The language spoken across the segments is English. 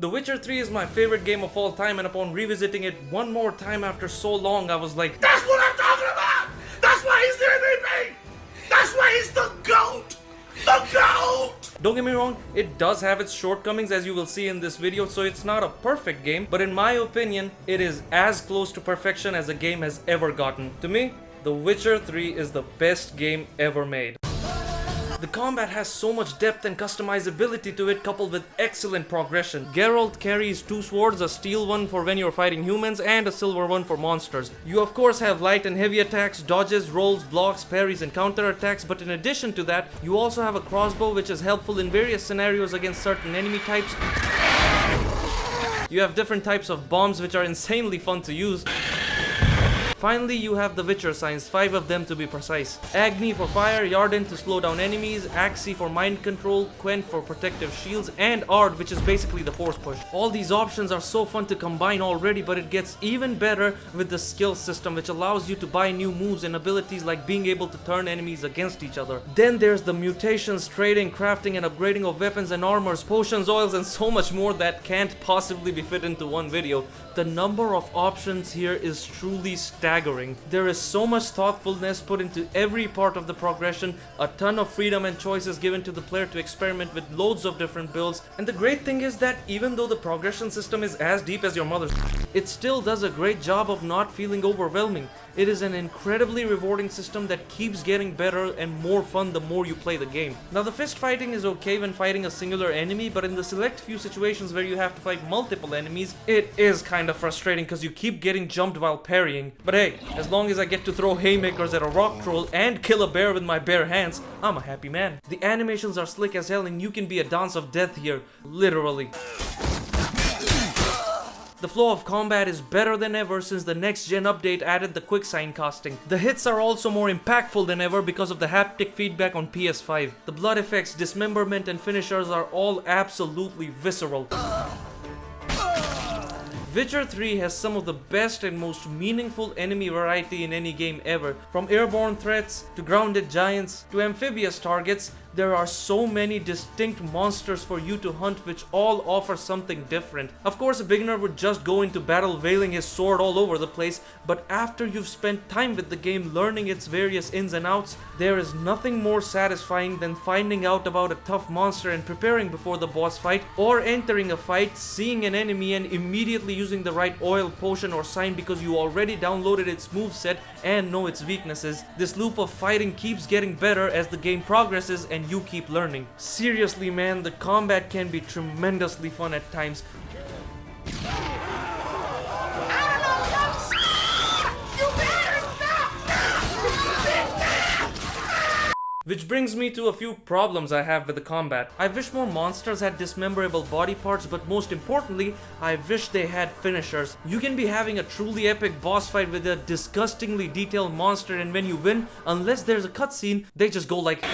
The Witcher 3 is my favorite game of all time, and upon revisiting it one more time after so long, I was like, That's what I'm talking about! That's why he's the MVP! That's why he's the GOAT! The GOAT! don't get me wrong, it does have its shortcomings as you will see in this video, so it's not a perfect game, but in my opinion, it is as close to perfection as a game has ever gotten. To me, The Witcher 3 is the best game ever made. The combat has so much depth and customizability to it, coupled with excellent progression. Geralt carries two swords, a steel one for when you're fighting humans and a silver one for monsters. You of course have light and heavy attacks, dodges, rolls, blocks, parries and counter attacks, but in addition to that, you also have a crossbow which is helpful in various scenarios against certain enemy types. You have different types of bombs which are insanely fun to use. Finally, you have the Witcher signs, 5 of them to be precise. Agni for fire, Yarden to slow down enemies, Axii for mind control, Quen for protective shields, and Ard, which is basically the force push. All these options are so fun to combine already, but it gets even better with the skill system, which allows you to buy new moves and abilities like being able to turn enemies against each other. Then there's the mutations, trading, crafting and upgrading of weapons and armors, potions, oils and so much more that can't possibly be fit into one video. The number of options here is truly staggering. There is so much thoughtfulness put into every part of the progression, a ton of freedom and choices given to the player to experiment with loads of different builds, and the great thing is that even though the progression system is as deep as your mother's, it still does a great job of not feeling overwhelming. It is an incredibly rewarding system that keeps getting better and more fun the more you play the game. Now the fist fighting is okay when fighting a singular enemy, but in the select few situations where you have to fight multiple enemies, it is kind of frustrating because you keep getting jumped while parrying. But hey, as long as I get to throw haymakers at a rock troll and kill a bear with my bare hands, I'm a happy man. The animations are slick as hell and you can be a dance of death here, literally. The flow of combat is better than ever since the next gen update added the quick sign casting. The hits are also more impactful than ever because of the haptic feedback on PS5. The blood effects, dismemberment and finishers are all absolutely visceral. Witcher 3 has some of the best and most meaningful enemy variety in any game ever. From airborne threats, to grounded giants, to amphibious targets, there are so many distinct monsters for you to hunt which all offer something different. Of course, a beginner would just go into battle wailing his sword all over the place, but after you've spent time with the game learning its various ins and outs, there is nothing more satisfying than finding out about a tough monster and preparing before the boss fight, or entering a fight, seeing an enemy and immediately using the right oil, potion or sign because you already downloaded its moveset and know its weaknesses. This loop of fighting keeps getting better as the game progresses and you keep learning. Seriously man, the combat can be tremendously fun at times. Which brings me to a few problems I have with the combat. I wish more monsters had dismemberable body parts, but most importantly, I wish they had finishers. You can be having a truly epic boss fight with a disgustingly detailed monster, and when you win, unless there's a cutscene, they just go like...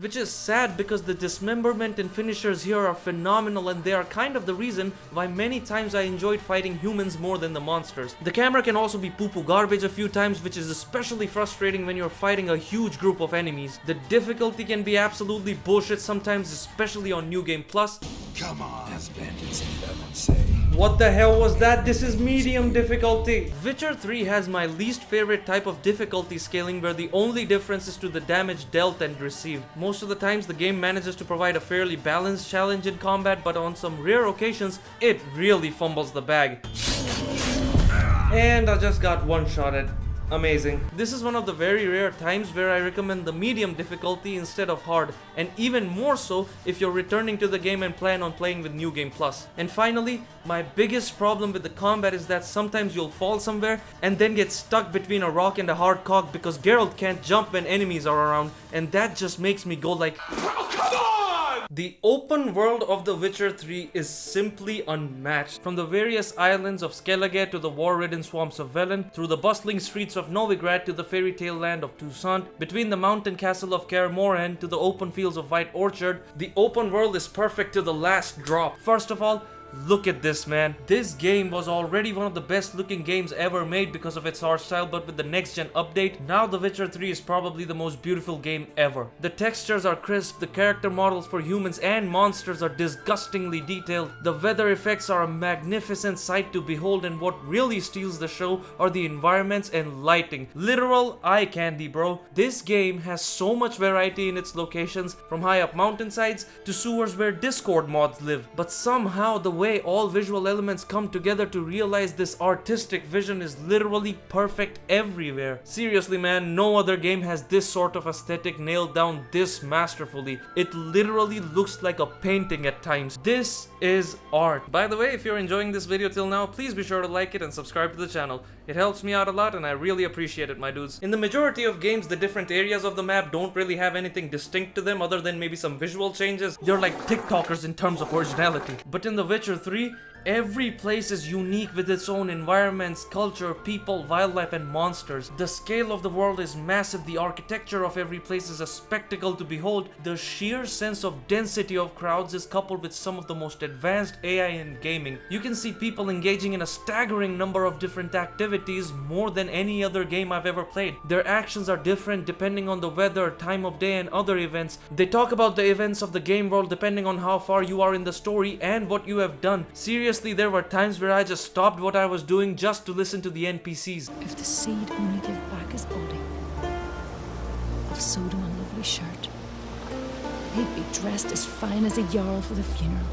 Which is sad because the dismemberment and finishers here are phenomenal and they are kind of the reason why many times I enjoyed fighting humans more than the monsters. The camera can also be poo-poo garbage a few times, which is especially frustrating when you're fighting a huge group of enemies. The difficulty can be absolutely bullshit sometimes, especially on New Game Plus. Come on, as bandits in Lebanon say. What the hell was that? This is medium difficulty. Witcher 3 has my least favorite type of difficulty scaling where the only difference is to the damage dealt and received. Most of the times the game manages to provide a fairly balanced challenge in combat, but on some rare occasions it really fumbles the bag. And I just got one-shotted. Amazing. This is one of the very rare times where I recommend the medium difficulty instead of hard, and even more so if you're returning to the game and plan on playing with New Game Plus. And finally, my biggest problem with the combat is that sometimes you'll fall somewhere and then get stuck between a rock and a hard cock because Geralt can't jump when enemies are around, and that just makes me go like... The open world of The Witcher 3 is simply unmatched. From the various islands of Skellige to the war-ridden swamps of Velen, through the bustling streets of Novigrad to the fairy tale land of Toussaint, between the mountain castle of Kaer Morhen to the open fields of White Orchard, the open world is perfect to the last drop. First of all, Look at this, man. This game was already one of the best looking games ever made because of its art style, but with the next gen update, now The Witcher 3 is probably the most beautiful game ever. The textures are crisp, the character models for humans and monsters are disgustingly detailed, the weather effects are a magnificent sight to behold, and what really steals the show are the environments and lighting. Literal eye candy, bro. This game has so much variety in its locations, from high up mountainsides to sewers where Discord mods live, but somehow the way all visual elements come together to realize this artistic vision is literally perfect everywhere. Seriously, man, no other game has this sort of aesthetic nailed down this masterfully. It literally looks like a painting at times. This is art. By the way, if you're enjoying this video till now, please be sure to like it and subscribe to the channel. It helps me out a lot and I really appreciate it, my dudes. In the majority of games, the different areas of the map don't really have anything distinct to them other than maybe some visual changes. They're like TikTokers in terms of originality. But in The Witcher 3, every place is unique with its own environments, culture, people, wildlife, and monsters. The scale of the world is massive, the architecture of every place is a spectacle to behold, the sheer sense of density of crowds is coupled with some of the most advanced AI in gaming. You can see people engaging in a staggering number of different activities, more than any other game I've ever played. Their actions are different depending on the weather, time of day, and other events. They talk about the events of the game world depending on how far you are in the story and what you have done. Seriously, there were times where I just stopped what I was doing just to listen to the NPCs. If the seed only gave back his body, I've sewed him a lovely shirt. He'd be dressed as fine as a jarl for the funeral.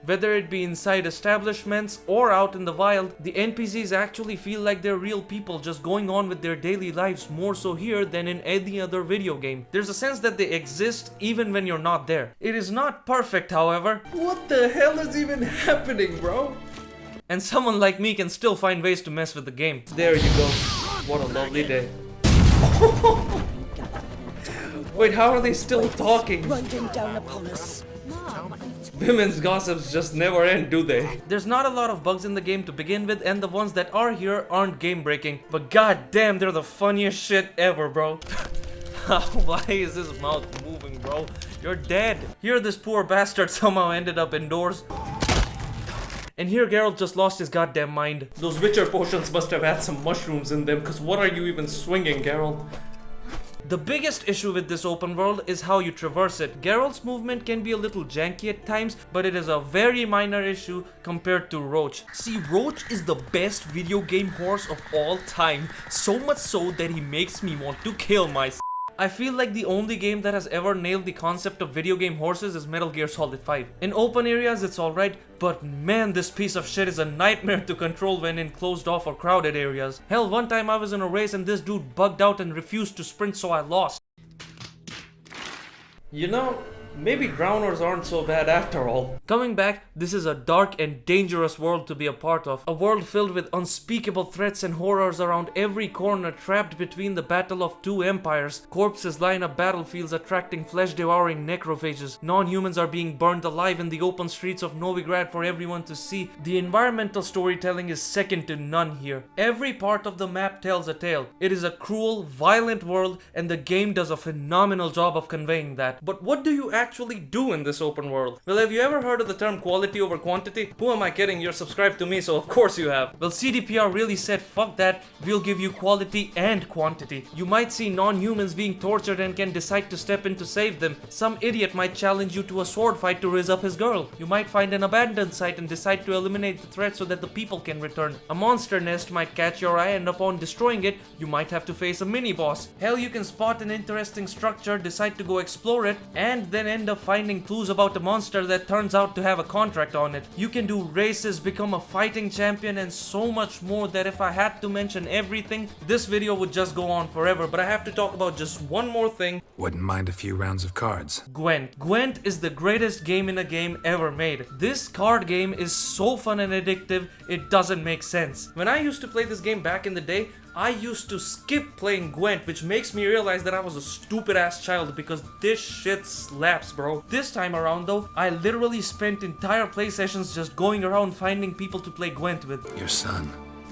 Whether it be inside establishments or out in the wild, the NPCs actually feel like they're real people just going on with their daily lives, more so here than in any other video game. There's a sense that they exist even when you're not there. It is not perfect, however. What the hell is even happening, bro? And someone like me can still find ways to mess with the game. There you go. What a lovely day. Wait, how are they still talking? Riding down upon us. Women's gossips just never end, do they? There's not a lot of bugs in the game to begin with, and the ones that are here aren't game breaking. But goddamn, they're the funniest shit ever, bro. Why is his mouth moving, bro? You're dead. Here this poor bastard somehow ended up indoors. And here Geralt just lost his goddamn mind. Those Witcher potions must have had some mushrooms in them, cause what are you even swinging, Geralt? The biggest issue with this open world is how you traverse it. Geralt's movement can be a little janky at times, but it is a very minor issue compared to Roach. See, Roach is the best video game horse of all time, so much so that he makes me want to kill myself. I feel like the only game that has ever nailed the concept of video game horses is Metal Gear Solid 5. In open areas it's alright, but man, this piece of shit is a nightmare to control when in closed off or crowded areas. Hell, one time I was in a race and this dude bugged out and refused to sprint, so I lost. You know, maybe drowners aren't so bad after all. Coming back, this is a dark and dangerous world to be a part of. A world filled with unspeakable threats and horrors around every corner, trapped between the battle of two empires. Corpses line up battlefields attracting flesh-devouring necrophages. Non-humans are being burned alive in the open streets of Novigrad for everyone to see. The environmental storytelling is second to none here. Every part of the map tells a tale. It is a cruel, violent world, and the game does a phenomenal job of conveying that. But what do you actually do in this open world? Well, have you ever heard of the term quality over quantity? Who am I kidding? You're subscribed to me, so of course you have. Well, CDPR really said, fuck that, we'll give you quality and quantity. You might see non-humans being tortured and can decide to step in to save them. Some idiot might challenge you to a sword fight to raise up his girl. You might find an abandoned site and decide to eliminate the threat so that the people can return. A monster nest might catch your eye, and upon destroying it, you might have to face a mini-boss. Hell, you can spot an interesting structure, decide to go explore it, and then end up finding clues about a monster that turns out to have a contract on it. You can do races, become a fighting champion, and so much more that if I had to mention everything, this video would just go on forever, but I have to talk about just one more thing. Wouldn't mind a few rounds of cards. Gwent. Gwent is the greatest game in a game ever made. This card game is so fun and addictive, it doesn't make sense. When I used to play this game back in the day, I used to skip playing Gwent, which makes me realize that I was a stupid ass child because this shit slaps, bro. This time around though, I literally spent entire play sessions just going around finding people to play Gwent with. Your son.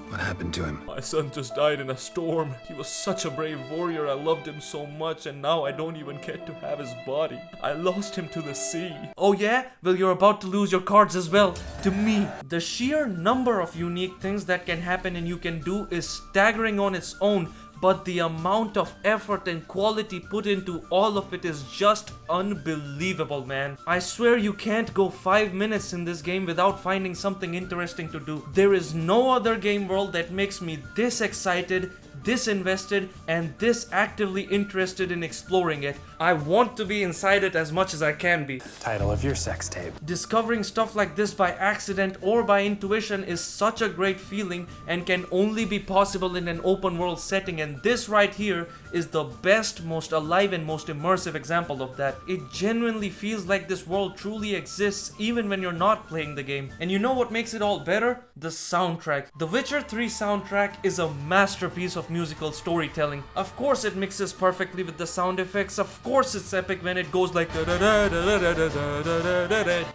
What happened to him? My son just died in a storm. He was such a brave warrior. I loved him so much, and now I don't even get to have his body. I lost him to the sea. Oh yeah? Well, you're about to lose your cards as well. To me. The sheer number of unique things that can happen and you can do is staggering on its own. But the amount of effort and quality put into all of it is just unbelievable, man. I swear you can't go 5 minutes in this game without finding something interesting to do. There is no other game world that makes me this excited, this invested, and this actively interested in exploring it. I want to be inside it as much as I can be. Title of your sex tape. Discovering stuff like this by accident or by intuition is such a great feeling and can only be possible in an open world setting, and this right here is the best, most alive and most immersive example of that. It genuinely feels like this world truly exists even when you're not playing the game. And you know what makes it all better? The soundtrack. The Witcher 3 soundtrack is a masterpiece of musical storytelling. Of course it mixes perfectly with the sound effects. Of course it's epic when it goes like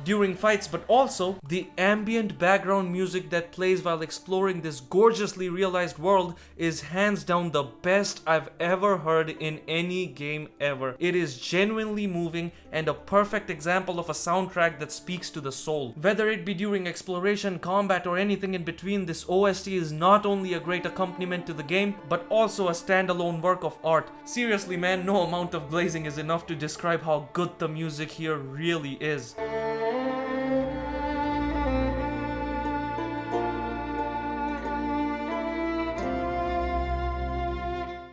during fights, but also the ambient background music that plays while exploring this gorgeously realized world is hands down the best I've ever heard in any game ever. It is genuinely moving and a perfect example of a soundtrack that speaks to the soul. Whether it be during exploration, combat, or anything in between, this OST is not only a great accompaniment to the game, but also a standalone work of art. Seriously man, no amount of glazing is enough to describe how good the music here really is.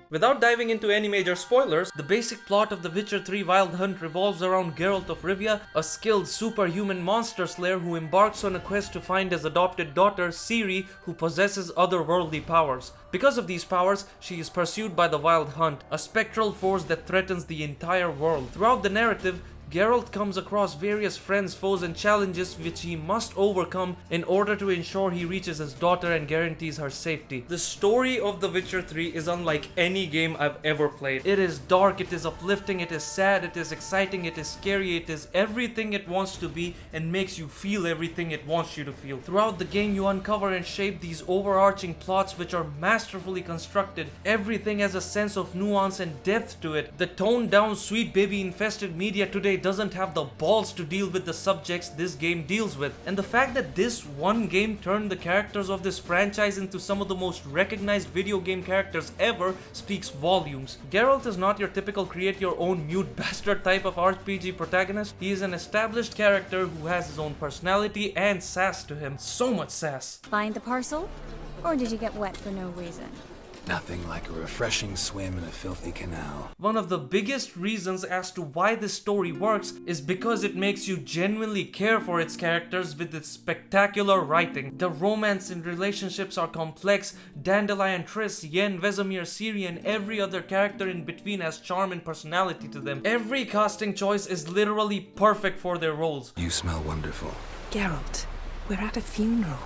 Without diving into any major spoilers, the basic plot of The Witcher 3 Wild Hunt revolves around Geralt of Rivia, a skilled superhuman monster slayer who embarks on a quest to find his adopted daughter, Ciri, who possesses otherworldly powers. Because of these powers, she is pursued by the Wild Hunt, a spectral force that threatens the entire world. Throughout the narrative, Geralt comes across various friends, foes, and challenges which he must overcome in order to ensure he reaches his daughter and guarantees her safety. The story of The Witcher 3 is unlike any game I've ever played. It is dark, it is uplifting, it is sad, it is exciting, it is scary, it is everything it wants to be and makes you feel everything it wants you to feel. Throughout the game, you uncover and shape these overarching plots which are masterfully constructed. Everything has a sense of nuance and depth to it. The toned down, sweet baby infested media today doesn't have the balls to deal with the subjects this game deals with. And the fact that this one game turned the characters of this franchise into some of the most recognized video game characters ever speaks volumes. Geralt is not your typical create your own mute bastard type of RPG protagonist. He is an established character who has his own personality and sass to him. So much sass. Find the parcel? Or did you get wet for no reason? Nothing like a refreshing swim in a filthy canal. One of the biggest reasons as to why this story works is because it makes you genuinely care for its characters with its spectacular writing. The romance and relationships are complex. Dandelion, Triss, Yen, Vesemir, Ciri, and every other character in between has charm and personality to them. Every casting choice is literally perfect for their roles. You smell wonderful. Geralt, we're at a funeral.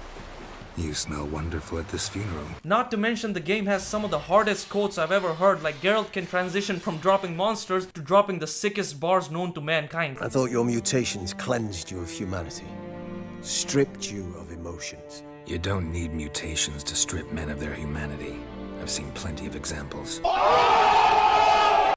You smell wonderful at this funeral. Not to mention the game has some of the hardest quotes I've ever heard, like Geralt can transition from dropping monsters to dropping the sickest bars known to mankind. I thought your mutations cleansed you of humanity, stripped you of emotions. You don't need mutations to strip men of their humanity. I've seen plenty of examples.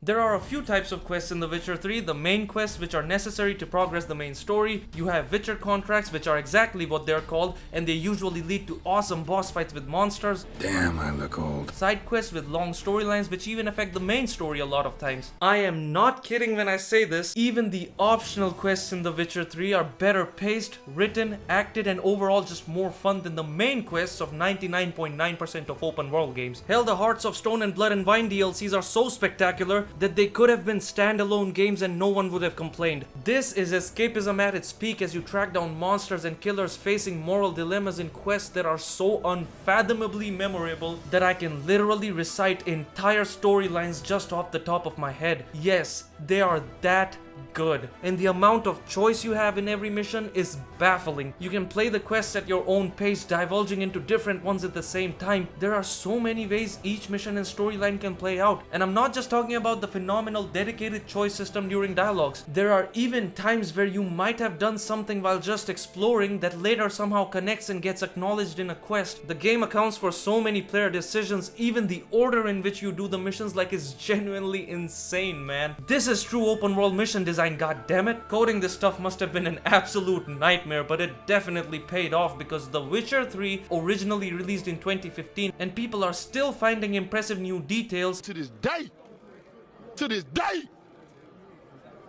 There are a few types of quests in The Witcher 3. The main quests, which are necessary to progress the main story. You have Witcher contracts, which are exactly what they're called, and they usually lead to awesome boss fights with monsters. Damn, I look old. Side quests with long storylines, which even affect the main story a lot of times. I am not kidding when I say this. Even the optional quests in The Witcher 3 are better paced, written, acted, and overall just more fun than the main quests of 99.9% of open world games. Hell, the Hearts of Stone and Blood and Wine DLCs are so spectacular that they could have been standalone games and no one would have complained. This is escapism at its peak as you track down monsters and killers facing moral dilemmas in quests that are so unfathomably memorable that I can literally recite entire storylines just off the top of my head. Yes, they are that good. And the amount of choice you have in every mission is baffling. You can play the quests at your own pace, divulging into different ones at the same time. There are so many ways each mission and storyline can play out. And I'm not just talking about the phenomenal dedicated choice system during dialogues. There are even times where you might have done something while just exploring that later somehow connects and gets acknowledged in a quest. The game accounts for so many player decisions, even the order in which you do the missions like is genuinely insane, man. This is true open world mission design, goddammit. Coding this stuff must have been an absolute nightmare, but it definitely paid off because The Witcher 3 originally released in 2015 and people are still finding impressive new details To this day. To this day.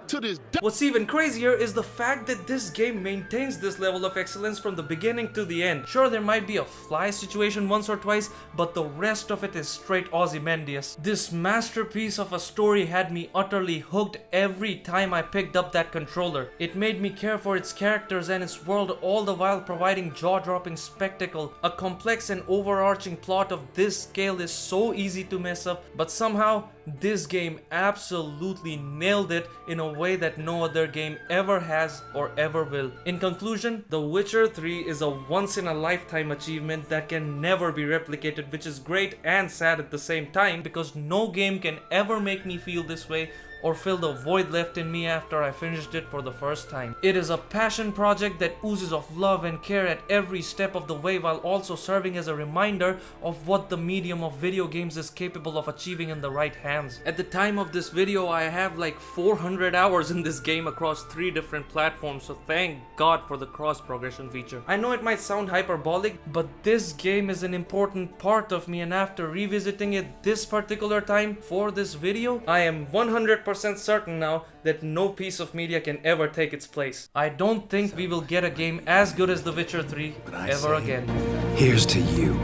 To this day. What's even crazier is the fact that this game maintains this level of excellence from the beginning to the end. Sure, there might be a fly situation once or twice, but the rest of it is straight Ozymandias. This masterpiece of a story had me utterly hooked every time I picked up that controller. It made me care for its characters and its world, all the while providing jaw-dropping spectacle. A complex and overarching plot of this scale is so easy to mess up, but somehow this game absolutely nailed it in a way that no other game ever has or ever will. In conclusion, The Witcher 3 is a once-in-a-lifetime achievement that can never be replicated, which is great and sad at the same time because no game can ever make me feel this way or fill the void left in me after I finished it for the first time. It is a passion project that oozes of love and care at every step of the way while also serving as a reminder of what the medium of video games is capable of achieving in the right hands. At the time of this video, I have like 400 hours in this game across 3 different platforms, so thank God for the cross progression feature. I know it might sound hyperbolic, but this game is an important part of me, and after revisiting it this particular time for this video, I am 100% certain now that no piece of media can ever take its place. I don't think we will get a game as good as The Witcher 3 ever again. Here's to you.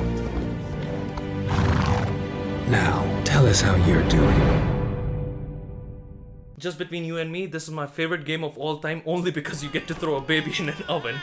Now, tell us how you're doing. Just between you and me, this is my favorite game of all time only because you get to throw a baby in an oven.